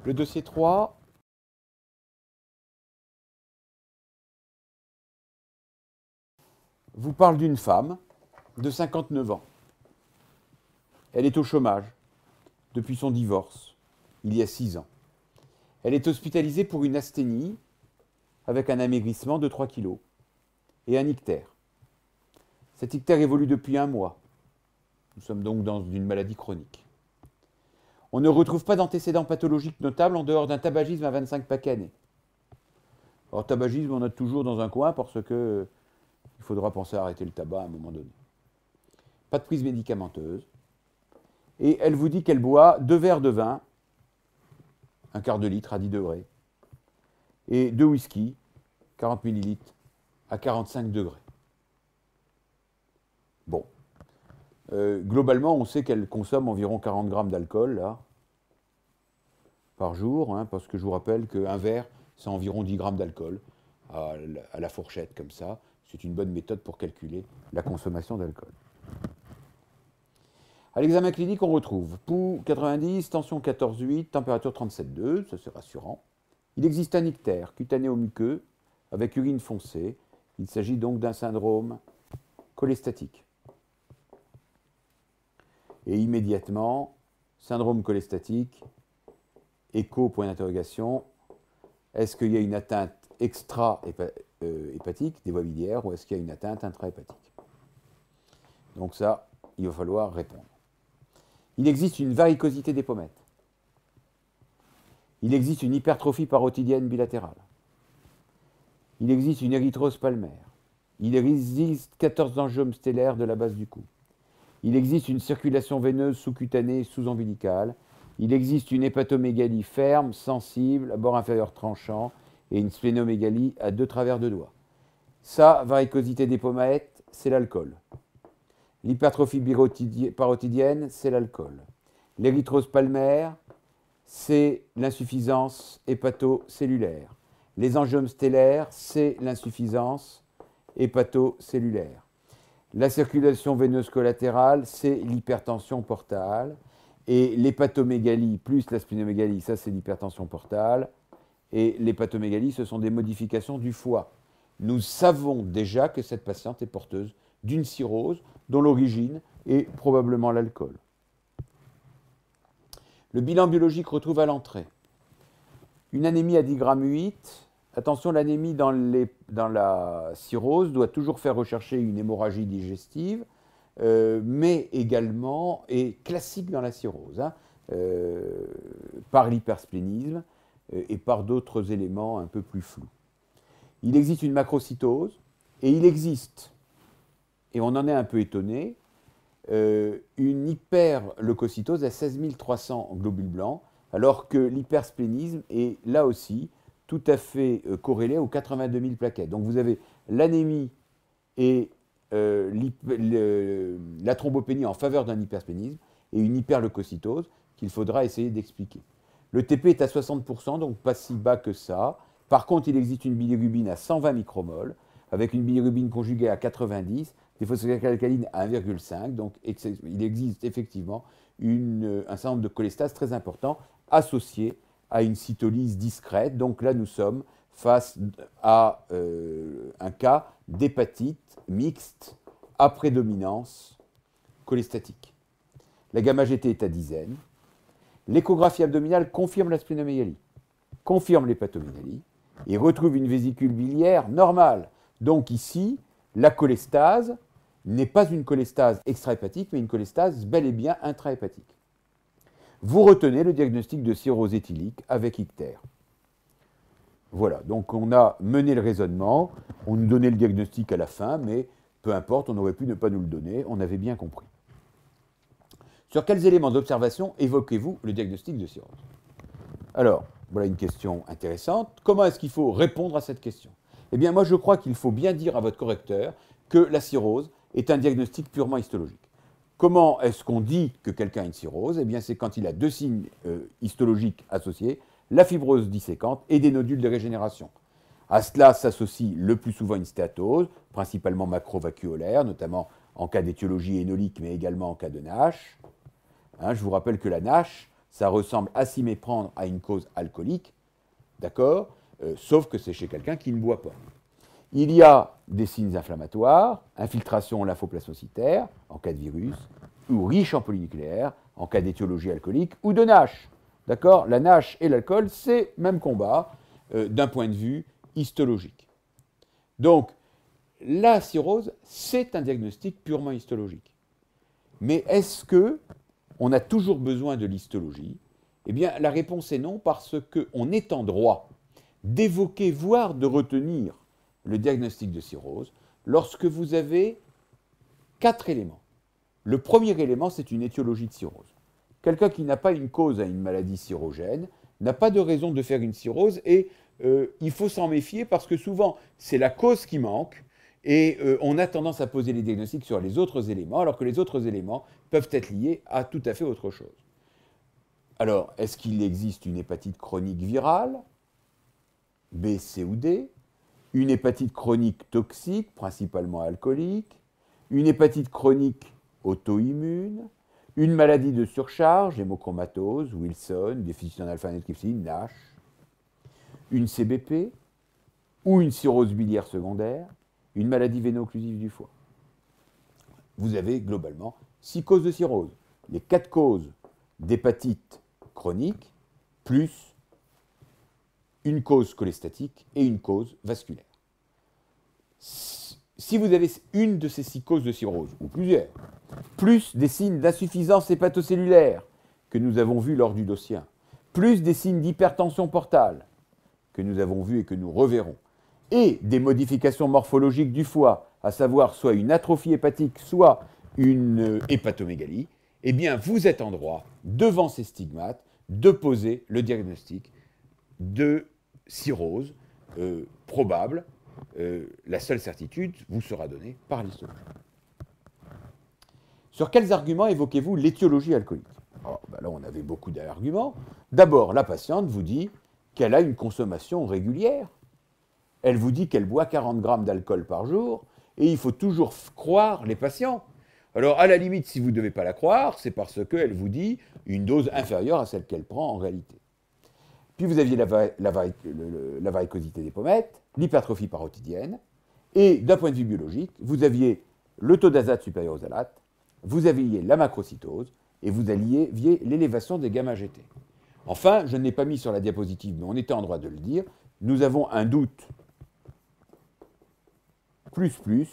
Le dossier 3 vous parle d'une femme de 59 ans. Elle est au chômage depuis son divorce, il y a 6 ans. Elle est hospitalisée pour une asthénie avec un amaigrissement de 3 kg et un ictère. Cet ictère évolue depuis un mois. Nous sommes donc dans une maladie chronique. On ne retrouve pas d'antécédents pathologiques notables en dehors d'un tabagisme à 25 paquets années. Alors, tabagisme, on a toujours dans un coin parce que il faudra penser à arrêter le tabac à un moment donné. Pas de prise médicamenteuse. Et elle vous dit qu'elle boit 2 verres de vin, un quart de litre à 10 degrés, et 2 whisky, 40 millilitres, à 45 degrés. Bon. Globalement, on sait qu'elle consomme environ 40 grammes d'alcool, là, par jour, hein, parce que je vous rappelle qu'un verre, c'est environ 10 grammes d'alcool, à la fourchette, comme ça. C'est une bonne méthode pour calculer la consommation d'alcool. À l'examen clinique, on retrouve pouls 90, tension 14,8, température 37,2, ça c'est rassurant. Il existe un ictère cutanéo-muqueux avec urine foncée. Il s'agit donc d'un syndrome cholestatique. Et immédiatement, syndrome cholestatique, écho, point d'interrogation, est-ce qu'il y a une atteinte extra-hépatique des voies biliaires ou est-ce qu'il y a une atteinte intrahépatique? Donc ça, il va falloir répondre. Il existe une varicosité des pommettes. Il existe une hypertrophie parotidienne bilatérale. Il existe une érythrose palmaire. Il existe 14 angiomes stellaires de la base du cou. Il existe une circulation veineuse sous-cutanée, sous-ombilicale. Il existe une hépatomégalie ferme, sensible, à bord inférieur tranchant, et une splénomégalie à 2 travers de doigts. Ça, varicosité des pommettes, c'est l'alcool. L'hypertrophie parotidienne, c'est l'alcool. L'érythrose palmaire, c'est l'insuffisance hépatocellulaire. Les angiomes stellaires, c'est l'insuffisance hépatocellulaire. La circulation veineuse collatérale, c'est l'hypertension portale. Et l'hépatomégalie plus la splénomégalie, ça c'est l'hypertension portale. Et l'hépatomégalie, ce sont des modifications du foie. Nous savons déjà que cette patiente est porteuse d'une cirrhose dont l'origine est probablement l'alcool. Le bilan biologique retrouve à l'entrée une anémie à 10,8 g. Attention, l'anémie dans la cirrhose doit toujours faire rechercher une hémorragie digestive, mais également est classique dans la cirrhose, hein, par l'hypersplénisme et par d'autres éléments un peu plus flous. Il existe une macrocytose et il existe, et on en est un peu étonné, une hyperleucocytose à 16 300 globules blancs, alors que l'hypersplénisme est là aussi tout à fait corrélé aux 82 000 plaquettes. Donc vous avez l'anémie et la thrombopénie en faveur d'un hypersplénisme et une hyperleucocytose qu'il faudra essayer d'expliquer. Le TP est à 60%, donc pas si bas que ça. Par contre, il existe une bilirubine à 120 micromoles, avec une bilirubine conjuguée à 90, des phosphocalcalines à 1,5. Donc il existe effectivement un certain nombre de cholestases très importants associés à une cytolyse discrète. Donc là, nous sommes face à un cas d'hépatite mixte à prédominance cholestatique. La gamma-GT est à dizaines. L'échographie abdominale confirme la splénomégalie, confirme l'hépatomégalie et retrouve une vésicule biliaire normale. Donc ici, la cholestase n'est pas une cholestase extrahépatique, mais une cholestase bel et bien intrahépatique. Vous retenez le diagnostic de cirrhose éthylique avec ictère. Voilà, donc on a mené le raisonnement, on nous donnait le diagnostic à la fin, mais peu importe, on aurait pu ne pas nous le donner, on avait bien compris. Sur quels éléments d'observation évoquez-vous le diagnostic de cirrhose? Alors, voilà une question intéressante. Comment est-ce qu'il faut répondre à cette question? Eh bien, moi, je crois qu'il faut bien dire à votre correcteur que la cirrhose est un diagnostic purement histologique. Comment est-ce qu'on dit que quelqu'un a une cirrhose? Eh bien, c'est quand il a 2 signes histologiques associés, la fibrose disséquante et des nodules de régénération. À cela s'associe le plus souvent une stéatose, principalement macrovacuolaire, notamment en cas d'étiologie hénolique, mais également en cas de NASH. Hein, je vous rappelle que la NASH, ça ressemble à s'y méprendre à une cause alcoolique, d'accord, sauf que c'est chez quelqu'un qui ne boit pas. Il y a des signes inflammatoires, infiltration lymphoplasmocytaire en cas de virus, ou riche en polynucléaires en cas d'étiologie alcoolique ou de NASH. D'accord? La NASH et l'alcool, c'est même combat d'un point de vue histologique. Donc, la cirrhose, c'est un diagnostic purement histologique. Mais est-ce qu'on a toujours besoin de l'histologie? Eh bien, la réponse est non, parce qu'on est en droit d'évoquer, voire de retenir le diagnostic de cirrhose lorsque vous avez 4 éléments. Le premier élément, c'est une étiologie de cirrhose. Quelqu'un qui n'a pas une cause à une maladie cirrhogène n'a pas de raison de faire une cirrhose et il faut s'en méfier parce que souvent, c'est la cause qui manque et on a tendance à poser les diagnostics sur les autres éléments alors que les autres éléments peuvent être liés à tout à fait autre chose. Alors, est-ce qu'il existe une hépatite chronique virale, B, C ou D, une hépatite chronique toxique, principalement alcoolique, une hépatite chronique auto-immune, une maladie de surcharge, hémochromatose, Wilson, déficit en alpha-nétrypsine, NASH, une CBP, ou une cirrhose biliaire secondaire, une maladie véno-occlusive du foie. Vous avez globalement 6 causes de cirrhose. Les 4 causes d'hépatite chronique, plus une cause cholestatique et une cause vasculaire. Si vous avez une de ces 6 causes de cirrhose, ou plusieurs, plus des signes d'insuffisance hépatocellulaire que nous avons vus lors du dossier 1, plus des signes d'hypertension portale que nous avons vus et que nous reverrons, et des modifications morphologiques du foie, à savoir soit une atrophie hépatique, soit une hépatomégalie, eh bien vous êtes en droit, devant ces stigmates, de poser le diagnostic de cirrhose probable. La seule certitude vous sera donnée par l'histologie. Sur quels arguments évoquez-vous l'étiologie alcoolique? Là, on avait beaucoup d'arguments. D'abord, la patiente vous dit qu'elle a une consommation régulière. Elle vous dit qu'elle boit 40 grammes d'alcool par jour, et il faut toujours croire les patients. Alors, à la limite, si vous ne devez pas la croire, c'est parce qu'elle vous dit une dose inférieure à celle qu'elle prend en réalité. Puis vous aviez la varicosité des pommettes, l'hypertrophie parotidienne, et d'un point de vue biologique, vous aviez le taux d'azote supérieur aux alates, vous aviez la macrocytose, et vous aviez l'élévation des gamma-GT. Enfin, je ne l'ai pas mis sur la diapositive, mais on était en droit de le dire, nous avons un doute plus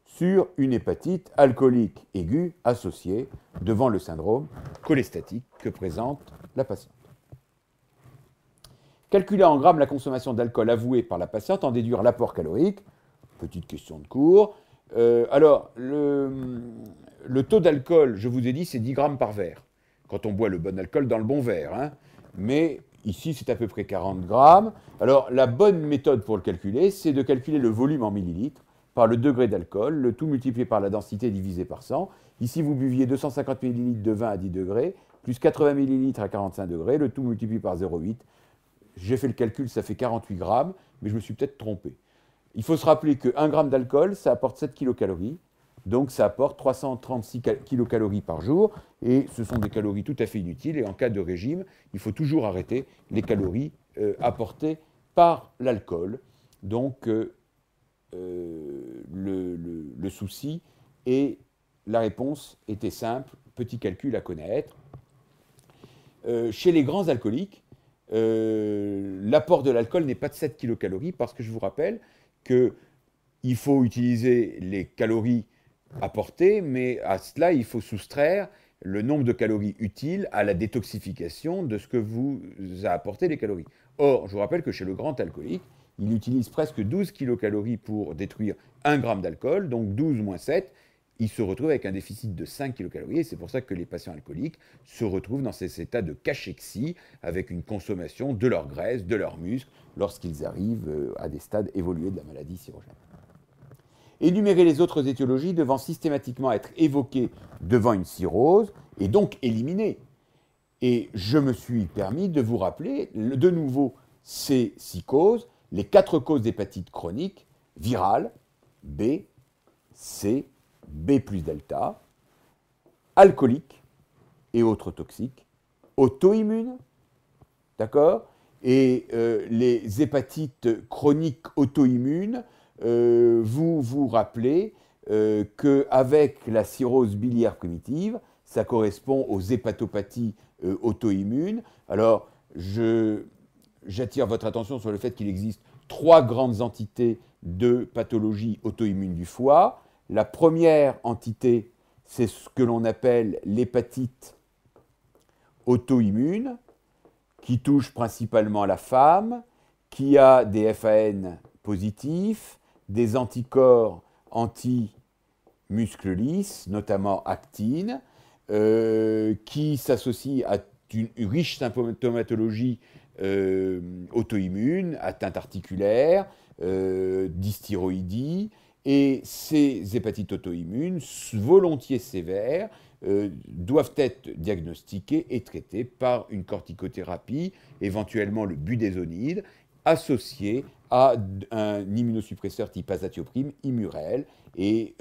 sur une hépatite alcoolique aiguë associée devant le syndrome cholestatique que présente la patiente. Calculer en grammes la consommation d'alcool avouée par la patiente, en déduire l'apport calorique. Petite question de cours. Alors, le taux d'alcool, je vous ai dit, c'est 10 grammes par verre. Quand on boit le bon alcool dans le bon verre. Hein. Mais ici, c'est à peu près 40 grammes. Alors, la bonne méthode pour le calculer, c'est de calculer le volume en millilitres par le degré d'alcool, le tout multiplié par la densité divisé par 100. Ici, vous buviez 250 millilitres de vin à 10 degrés, plus 80 millilitres à 45 degrés, le tout multiplié par 0,8. J'ai fait le calcul, ça fait 48 grammes, mais je me suis peut-être trompé. Il faut se rappeler que 1 gramme d'alcool, ça apporte 7 kilocalories, donc ça apporte 336 kilocalories par jour, et ce sont des calories tout à fait inutiles, et en cas de régime, il faut toujours arrêter les calories apportées par l'alcool. Donc, le souci, et la réponse était simple, petit calcul à connaître. Chez les grands alcooliques, l'apport de l'alcool n'est pas de 7 kilocalories parce que je vous rappelle qu'il faut utiliser les calories apportées, mais à cela, il faut soustraire le nombre de calories utiles à la détoxification de ce que vous a apporté les calories. Or, je vous rappelle que chez le grand alcoolique, il utilise presque 12 kilocalories pour détruire 1 gramme d'alcool, donc 12 moins 7, il se retrouve avec un déficit de 5 kilocalories, et c'est pour ça que les patients alcooliques se retrouvent dans ces états de cachexie, avec une consommation de leur graisse, de leurs muscles, lorsqu'ils arrivent à des stades évolués de la maladie cirrhogène. Énumérer les autres étiologies devant systématiquement être évoquées devant une cirrhose, et donc éliminer. Et je me suis permis de vous rappeler, de nouveau, ces 6 causes, les 4 causes d'hépatite chronique, virale, B, C, B plus delta, alcoolique et autres toxiques, auto-immunes, d'accord? Et les hépatites chroniques auto-immunes, vous vous rappelez qu'avec la cirrhose biliaire primitive, ça correspond aux hépatopathies auto-immunes. Alors, j'attire votre attention sur le fait qu'il existe 3 grandes entités de pathologie auto-immune du foie. La première entité, c'est ce que l'on appelle l'hépatite auto-immune, qui touche principalement la femme, qui a des FAN positifs, des anticorps anti-muscles lisses, notamment actine, qui s'associe à une riche symptomatologie auto-immune, atteinte articulaire, dysthyroïdie, et ces hépatites auto-immunes, volontiers sévères, doivent être diagnostiquées et traitées par une corticothérapie, éventuellement le budésonide, associé à un immunosuppresseur type azatioprine, Immurel, et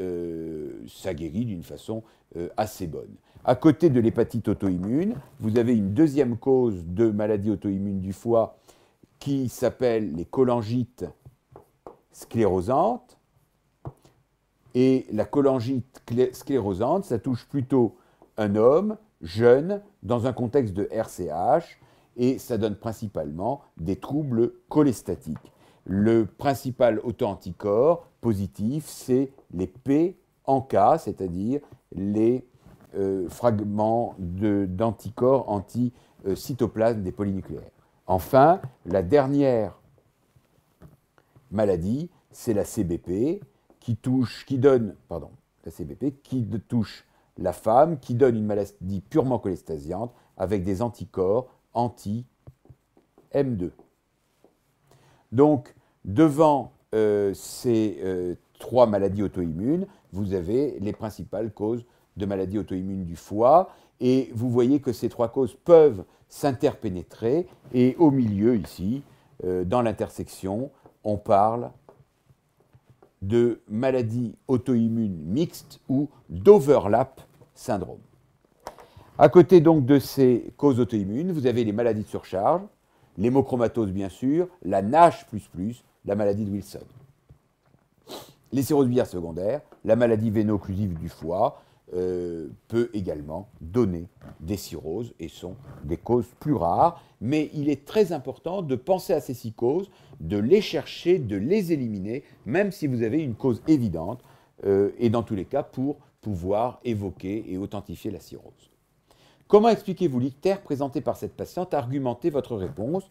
ça guérit d'une façon assez bonne. À côté de l'hépatite auto-immune, vous avez une deuxième cause de maladie auto-immune du foie qui s'appelle les cholangites sclérosantes. Et la cholangite sclérosante, ça touche plutôt un homme jeune dans un contexte de RCH et ça donne principalement des troubles cholestatiques. Le principal auto-anticorps positif, c'est les P en K, c'est-à-dire les fragments d'anticorps anti-cytoplasme des polynucléaires. Enfin, la dernière maladie, c'est la CBP, qui touche la femme, qui donne une maladie purement cholestasiante avec des anticorps anti-M2. Donc, devant ces 3 maladies auto-immunes, vous avez les principales causes de maladies auto-immunes du foie, et vous voyez que ces 3 causes peuvent s'interpénétrer, et au milieu, ici, dans l'intersection, on parle de maladies auto-immunes mixtes ou d'overlap syndrome. À côté donc de ces causes auto-immunes, vous avez les maladies de surcharge, l'hémochromatose bien sûr, la NASH++, la maladie de Wilson. Les cirrhoses biliaires secondaires, la maladie véno-occlusive du foie peut également donner des cirrhoses et sont des causes plus rares, mais il est très important de penser à ces 6 causes, de les chercher, de les éliminer, même si vous avez une cause évidente, et dans tous les cas pour pouvoir évoquer et authentifier la cirrhose. Comment expliquez-vous l'ictère présenté par cette patiente? Argumentez votre réponse.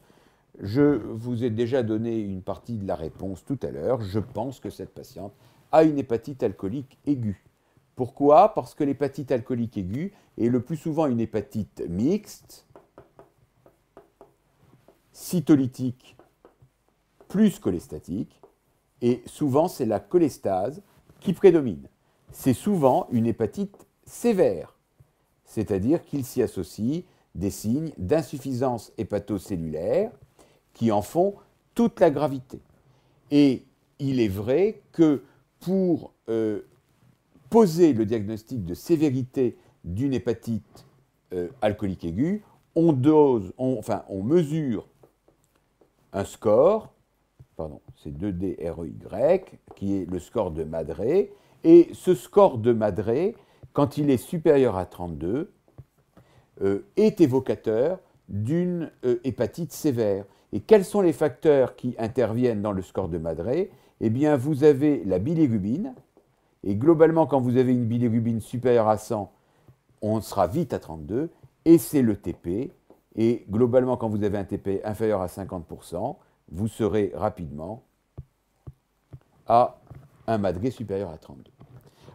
Je vous ai déjà donné une partie de la réponse tout à l'heure. Je pense que cette patiente a une hépatite alcoolique aiguë. Pourquoi? Parce que l'hépatite alcoolique aiguë est le plus souvent une hépatite mixte, cytolytique plus cholestatique, et souvent c'est la cholestase qui prédomine. C'est souvent une hépatite sévère, c'est-à-dire qu'il s'y associe des signes d'insuffisance hépatocellulaire qui en font toute la gravité. Et il est vrai que pour poser le diagnostic de sévérité d'une hépatite alcoolique aiguë, on mesure un score, c'est 2DREY, qui est le score de Madré, et ce score de Madré, quand il est supérieur à 32, est évocateur d'une hépatite sévère. Et quels sont les facteurs qui interviennent dans le score de Madré? Eh bien, vous avez la bilirubine, et globalement, quand vous avez une bilirubine supérieure à 100, on sera vite à 32, et c'est le TP. Et globalement, quand vous avez un TP inférieur à 50%, vous serez rapidement à un Madré supérieur à 32.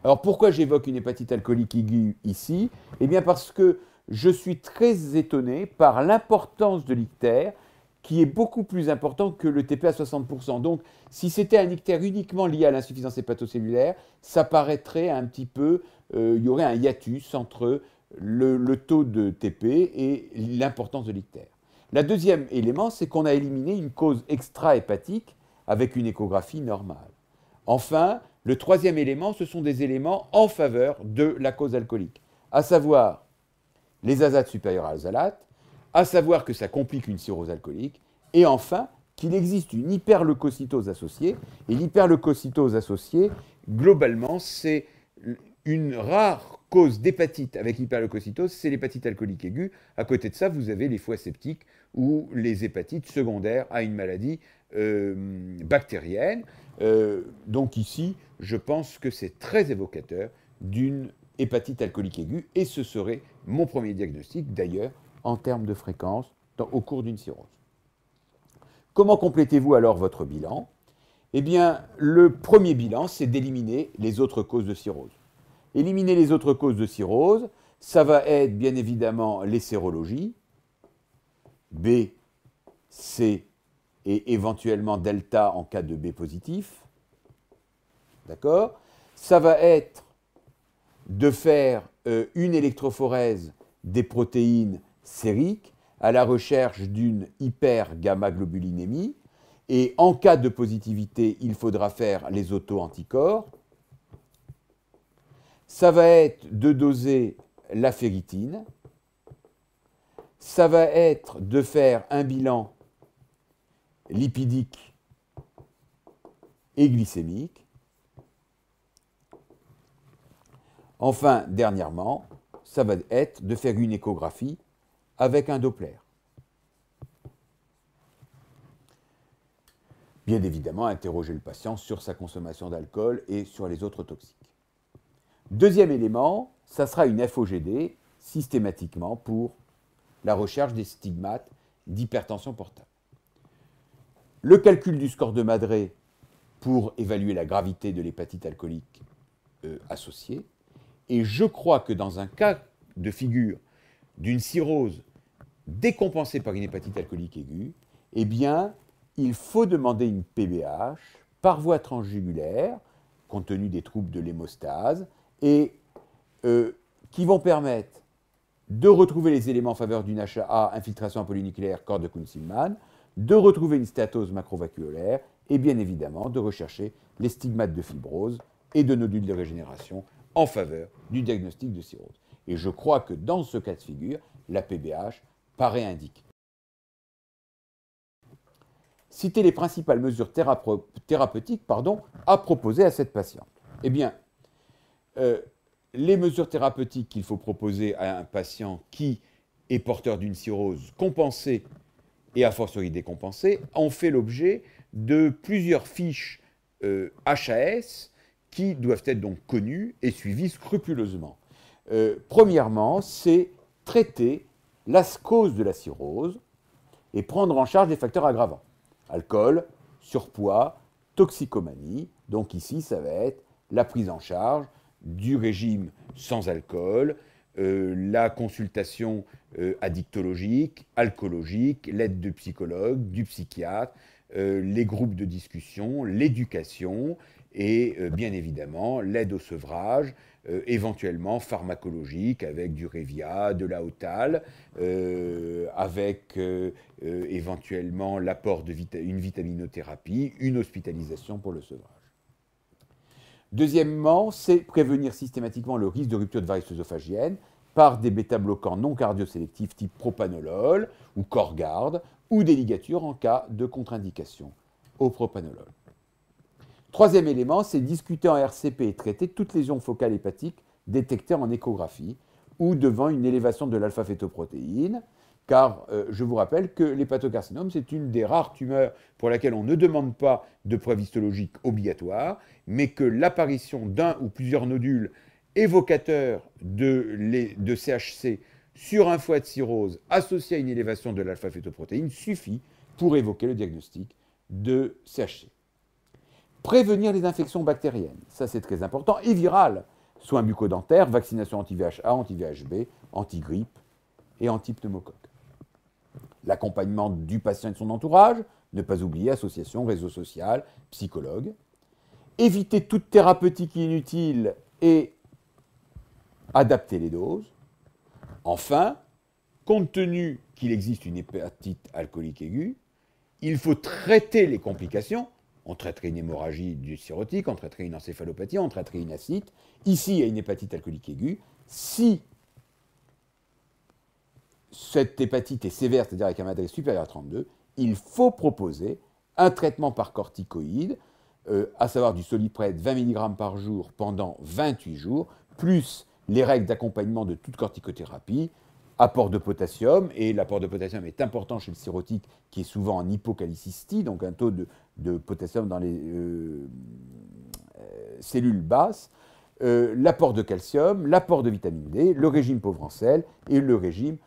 Alors pourquoi j'évoque une hépatite alcoolique aiguë ici? Eh bien parce que je suis très étonné par l'importance de l'ictère, qui est beaucoup plus important que le TP à 60%. Donc, si c'était un ictère uniquement lié à l'insuffisance hépatocellulaire, ça paraîtrait un petit peu, il y aurait un hiatus entre le taux de TP et l'importance de l'ictère. Le deuxième élément, c'est qu'on a éliminé une cause extra-hépatique avec une échographie normale. Enfin, le troisième élément, ce sont des éléments en faveur de la cause alcoolique, à savoir les azates supérieurs à l'oxalate, à savoir que ça complique une cirrhose alcoolique, et enfin, qu'il existe une hyperleucocytose associée, et l'hyperleucocytose associée, globalement, c'est une rare cause d'hépatite avec hyperleucocytose, c'est l'hépatite alcoolique aiguë. À côté de ça, vous avez les foies septiques ou les hépatites secondaires à une maladie bactérienne. Donc ici, je pense que c'est très évocateur d'une hépatite alcoolique aiguë, et ce serait mon premier diagnostic, d'ailleurs, en termes de fréquence au cours d'une cirrhose. Comment complétez-vous alors votre bilan? Eh bien, le premier bilan, c'est d'éliminer les autres causes de cirrhose. Éliminer les autres causes de cirrhose, ça va être bien évidemment les sérologies, B, C et éventuellement delta en cas de B positif. D'accord? Ça va être de faire une électrophorèse des protéines sériques à la recherche d'une hypergamma-globulinémie. Et en cas de positivité, il faudra faire les auto-anticorps. Ça va être de doser la ferritine. Ça va être de faire un bilan lipidique et glycémique. Enfin, dernièrement, ça va être de faire une échographie avec un Doppler. Bien évidemment, interroger le patient sur sa consommation d'alcool et sur les autres toxiques. Deuxième élément, ça sera une FOGD systématiquement pour la recherche des stigmates d'hypertension portable. Le calcul du score de Madré pour évaluer la gravité de l'hépatite alcoolique associée. Et je crois que dans un cas de figure d'une cirrhose décompensée par une hépatite alcoolique aiguë, eh bien, il faut demander une PBH par voie transjugulaire, compte tenu des troubles de l'hémostase, et qui vont permettre de retrouver les éléments en faveur d'une HAA, infiltration polynucléaire, corps de Kuhn-Simmons, de retrouver une stéatose macrovacuolaire, et bien évidemment de rechercher les stigmates de fibrose et de nodules de régénération en faveur du diagnostic de cirrhose. Et je crois que dans ce cas de figure, la PBH paraît indiquée. Citer les principales mesures thérapeutiques à proposer à cette patiente. Eh bien, les mesures thérapeutiques qu'il faut proposer à un patient qui est porteur d'une cirrhose compensée et a fortiori décompensée ont fait l'objet de plusieurs fiches HAS qui doivent être donc connues et suivies scrupuleusement. Premièrement, c'est traiter la cause de la cirrhose et prendre en charge les facteurs aggravants. Alcool, surpoids, toxicomanie. Donc ici, ça va être la prise en charge du régime sans alcool, la consultation addictologique, alcoolologique, l'aide de psychologue, du psychiatre, les groupes de discussion, l'éducation et bien évidemment l'aide au sevrage, éventuellement pharmacologique avec du Revia, de la Otal, avec éventuellement l'apport d'une vitaminothérapie, une hospitalisation pour le sevrage. Deuxièmement, c'est prévenir systématiquement le risque de rupture de varices œsophagiennes par des bêta-bloquants non cardiosélectifs type propanolol ou Corgard, ou des ligatures en cas de contre-indication au propanolol. Troisième élément, c'est discuter en RCP et traiter toute lésion focale hépatique détectée en échographie ou devant une élévation de l'alpha-fétoprotéine, car je vous rappelle que l'hépatocarcinome, c'est une des rares tumeurs pour laquelle on ne demande pas de preuve histologique obligatoire, mais que l'apparition d'un ou plusieurs nodules évocateurs de CHC sur un foie de cirrhose associé à une élévation de l'alpha-fétoprotéine suffit pour évoquer le diagnostic de CHC. Prévenir les infections bactériennes, ça c'est très important, et virales, soins bucco-dentaires, vaccination anti-VHA, anti-VHB, anti-grippe et anti-pneumocoque. L'accompagnement du patient et de son entourage, ne pas oublier association, réseau social, psychologue. Éviter toute thérapeutique inutile et adapter les doses. Enfin, compte tenu qu'il existe une hépatite alcoolique aiguë, il faut traiter les complications. On traiterait une hémorragie du cirrhotique, on traiterait une encéphalopathie, on traiterait une ascite. Ici, il y a une hépatite alcoolique aiguë. Si cette hépatite est sévère, c'est-à-dire avec un MADRS supérieur à 32, il faut proposer un traitement par corticoïde, à savoir du Soliprède 20 mg par jour pendant 28 jours, plus les règles d'accompagnement de toute corticothérapie, apport de potassium, et l'apport de potassium est important chez le cirrhotique qui est souvent en hypocalcicité, donc un taux de potassium dans les cellules basses, l'apport de calcium, l'apport de vitamine D, le régime pauvre en sel et le régime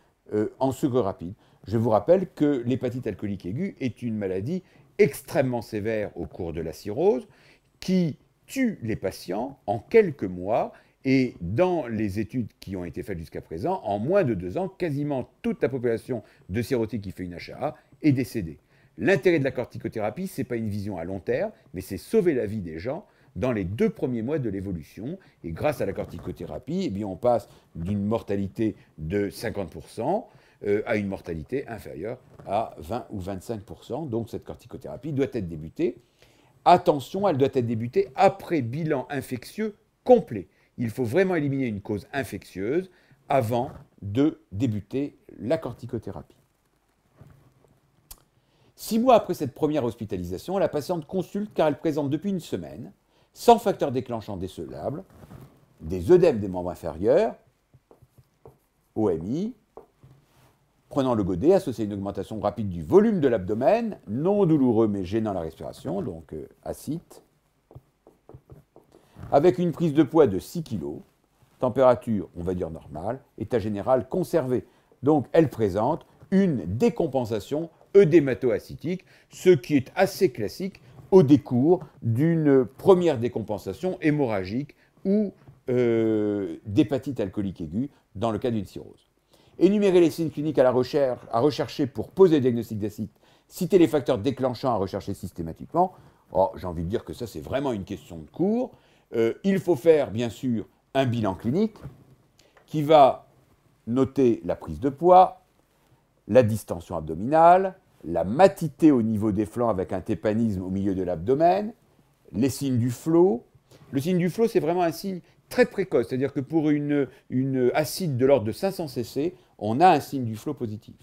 en sucre rapide. Je vous rappelle que l'hépatite alcoolique aiguë est une maladie extrêmement sévère au cours de la cirrhose qui tue les patients en quelques mois. Et dans les études qui ont été faites jusqu'à présent, en moins de 2 ans, quasiment toute la population de cirrhotiques qui fait une HAA est décédée. L'intérêt de la corticothérapie, ce n'est pas une vision à long terme, mais c'est sauver la vie des gens dans les 2 premiers mois de l'évolution. Et grâce à la corticothérapie, eh bien, on passe d'une mortalité de 50% à une mortalité inférieure à 20 ou 25%. Donc cette corticothérapie doit être débutée. Attention, elle doit être débutée après bilan infectieux complet. Il faut vraiment éliminer une cause infectieuse avant de débuter la corticothérapie. 6 mois après cette première hospitalisation, la patiente consulte car elle présente depuis une semaine, sans facteur déclenchant décelable, des œdèmes des membres inférieurs, OMI, prenant le godet, associé à une augmentation rapide du volume de l'abdomen, non douloureux mais gênant la respiration, donc ascite, avec une prise de poids de 6 kg, température, on va dire normale, état général conservé. Donc elle présente une décompensation œdémato-ascitique, ce qui est assez classique au décours d'une première décompensation hémorragique ou d'hépatite alcoolique aiguë dans le cas d'une cirrhose. Énumérer les signes cliniques à rechercher pour poser le diagnostic d'acide, citer les facteurs déclenchants à rechercher systématiquement. Oh, j'ai envie de dire que ça, c'est vraiment une question de cours. Il faut faire, bien sûr, un bilan clinique qui va noter la prise de poids, la distension abdominale, la matité au niveau des flancs avec un tépanisme au milieu de l'abdomen, les signes du flot. Le signe du flot, c'est vraiment un signe très précoce, c'est-à-dire que pour une acide de l'ordre de 500 cc, on a un signe du flot positif.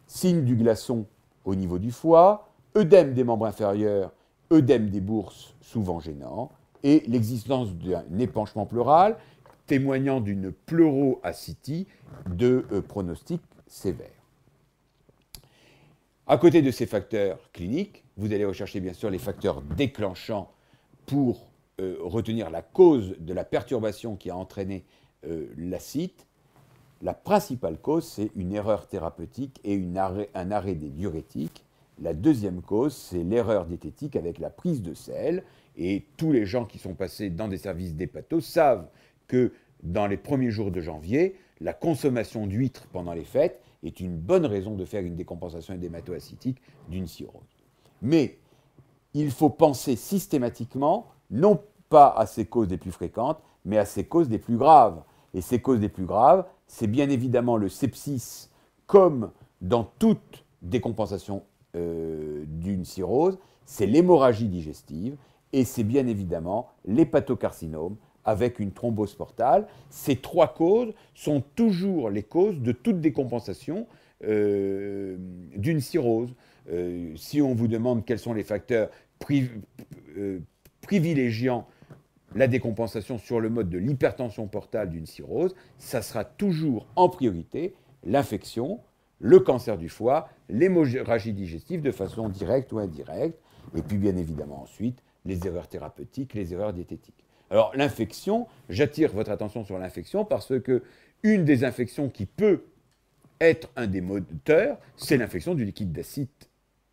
Signe du glaçon au niveau du foie, œdème des membres inférieurs, œdème des bourses, souvent gênant, et l'existence d'un épanchement pleural témoignant d'une pleuroascitie de pronostic sévère. À côté de ces facteurs cliniques, vous allez rechercher bien sûr les facteurs déclenchants pour retenir la cause de la perturbation qui a entraîné l'acide. La principale cause, c'est une erreur thérapeutique et un arrêt des diurétiques. La deuxième cause, c'est l'erreur diététique avec la prise de sel. Et tous les gens qui sont passés dans des services d'hépato savent que dans les premiers jours de janvier, la consommation d'huîtres pendant les fêtes est une bonne raison de faire une décompensation édémato-ascitique d'une cirrhose. Mais il faut penser systématiquement, non pas à ces causes les plus fréquentes, mais à ces causes les plus graves. Et ces causes les plus graves, c'est bien évidemment le sepsis, comme dans toute décompensation d'une cirrhose, c'est l'hémorragie digestive, et c'est bien évidemment l'hépatocarcinome avec une thrombose portale. Ces 3 causes sont toujours les causes de toute décompensation d'une cirrhose. Si on vous demande quels sont les facteurs privilégiant la décompensation sur le mode de l'hypertension portale d'une cirrhose, ça sera toujours en priorité l'infection, le cancer du foie, l'hémorragie digestive de façon directe ou indirecte, et puis bien évidemment ensuite les erreurs thérapeutiques, les erreurs diététiques. Alors l'infection, j'attire votre attention sur l'infection parce que une des infections qui peut être un des moteurs, c'est l'infection du liquide d'acide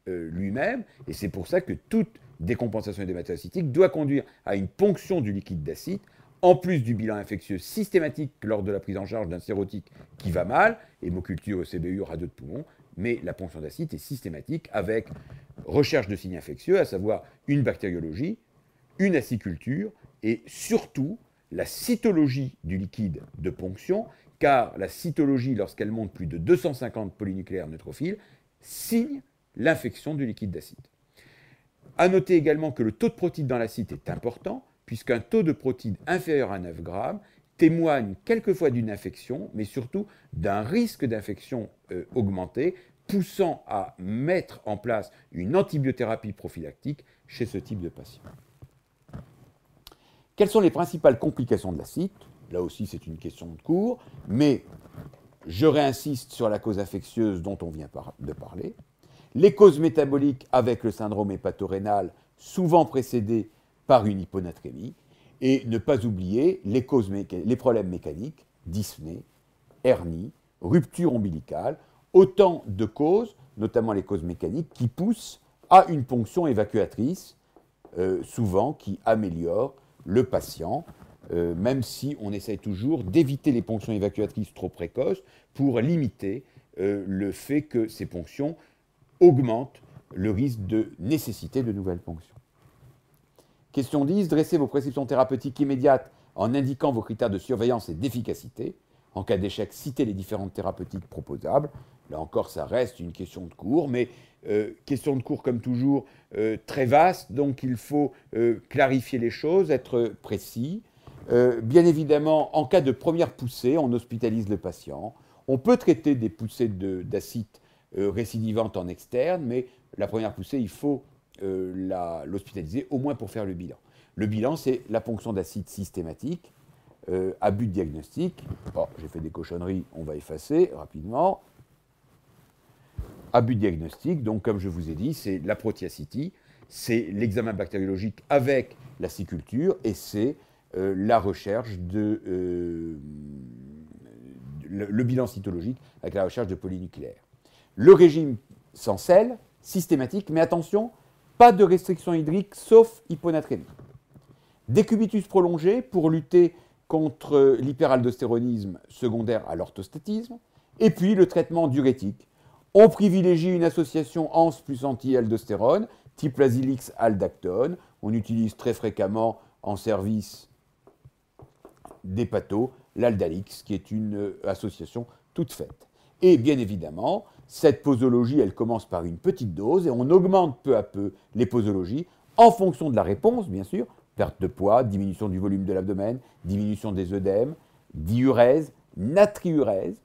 lui-même, et c'est pour ça que toute décompensation édémato-ascitique doit conduire à une ponction du liquide d'acide, en plus du bilan infectieux systématique lors de la prise en charge d'un cirrhotique qui va mal, hémoculture, ECBU, radio de poumon, mais la ponction d'acide est systématique avec recherche de signes infectieux, à savoir une bactériologie, une aciculture et surtout la cytologie du liquide de ponction, car la cytologie, lorsqu'elle monte plus de 250 polynucléaires neutrophiles, signe l'infection du liquide d'acide. À noter également que le taux de protides dans l'acide est important, puisqu'un taux de protides inférieur à 9 grammes témoigne quelquefois d'une infection, mais surtout d'un risque d'infection augmenté, poussant à mettre en place une antibiothérapie prophylactique chez ce type de patient. Quelles sont les principales complications de la cite? Là aussi, c'est une question de cours, mais je réinsiste sur la cause infectieuse dont on vient de parler. Les causes métaboliques avec le syndrome hépatorénal, souvent précédées par une hyponatrémie, et ne pas oublier les problèmes mécaniques, dyspnée, hernie, rupture ombilicale, autant de causes, notamment les causes mécaniques, qui poussent à une ponction évacuatrice, souvent qui améliore le patient, même si on essaye toujours d'éviter les ponctions évacuatrices trop précoces pour limiter le fait que ces ponctions augmentent le risque de nécessité de nouvelles ponctions. Question 10. Dressez vos prescriptions thérapeutiques immédiates en indiquant vos critères de surveillance et d'efficacité. En cas d'échec, citez les différentes thérapeutiques proposables. Là encore, ça reste une question de cours, mais question de cours comme toujours très vaste, donc il faut clarifier les choses, être précis. Bien évidemment, en cas de première poussée, on hospitalise le patient. On peut traiter des poussées d'acide récidivantes en externe, mais la première poussée, il faut l'hospitaliser au moins pour faire le bilan. Le bilan, c'est la ponction d'acide systématique, abus de diagnostic. Bon, j'ai fait des cochonneries, on va effacer rapidement. Abus de diagnostic, donc comme je vous ai dit, c'est la protiacity, c'est l'examen bactériologique avec la sciculture et c'est la recherche le bilan cytologique avec la recherche de polynucléaires. Le régime sans sel, systématique, mais attention, pas de restriction hydrique sauf hyponatrémie. Décubitus prolongé pour lutter contre l'hyperaldostéronisme secondaire à l'orthostatisme, et puis le traitement diurétique. On privilégie une association ANS plus anti-aldostérone, type Lazilix aldactone. On utilise très fréquemment en service d'hépato l'Aldalix, qui est une association toute faite. Et bien évidemment, cette posologie, elle commence par une petite dose et on augmente peu à peu les posologies en fonction de la réponse, bien sûr, perte de poids, diminution du volume de l'abdomen, diminution des œdèmes, diurèse, natriurèse,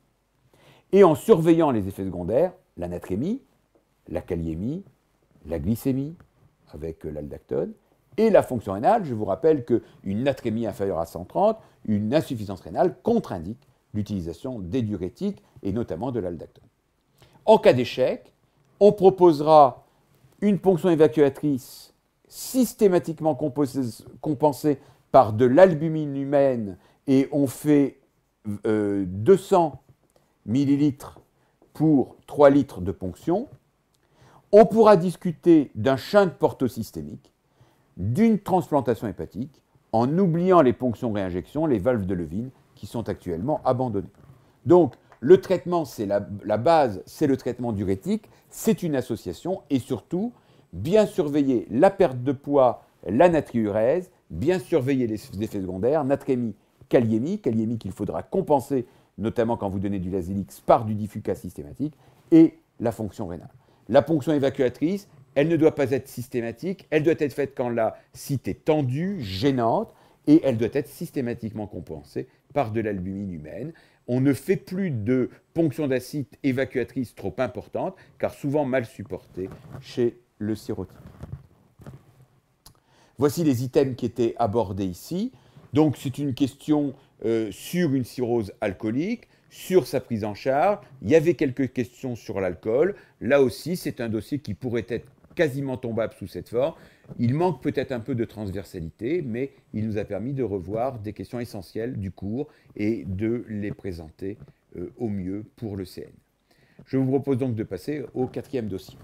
et en surveillant les effets secondaires, la natrémie, la kaliémie, la glycémie avec l'aldactone, et la fonction rénale. Je vous rappelle qu'une natrémie inférieure à 130, une insuffisance rénale contre-indique l'utilisation des diurétiques et notamment de l'aldactone. En cas d'échec, on proposera une ponction évacuatrice systématiquement compensée par de l'albumine humaine et on fait 200 millilitres pour 3 litres de ponction. On pourra discuter d'un shunt portosystémique, d'une transplantation hépatique, en oubliant les ponctions réinjection, les valves de Levine, qui sont actuellement abandonnées. Donc, le traitement, c'est la base, c'est le traitement diurétique, c'est une association, et surtout, bien surveiller la perte de poids, la natriurèse, bien surveiller les effets secondaires, natrémie, kaliémie qu'il faudra compenser, notamment quand vous donnez du Lazilix, par du Diffuca systématique, et la fonction rénale. La ponction évacuatrice, elle ne doit pas être systématique, elle doit être faite quand la cite est tendue, gênante, et elle doit être systématiquement compensée par de l'albumine humaine. On ne fait plus de ponction d'acide évacuatrice trop importante, car souvent mal supportée chez le sérotype. Voici les items qui étaient abordés ici. Donc c'est une question sur une cirrhose alcoolique, sur sa prise en charge. Il y avait quelques questions sur l'alcool. Là aussi, c'est un dossier qui pourrait être quasiment tombable sous cette forme. Il manque peut-être un peu de transversalité, mais il nous a permis de revoir des questions essentielles du cours et de les présenter au mieux pour le CN. Je vous propose donc de passer au 4e dossier.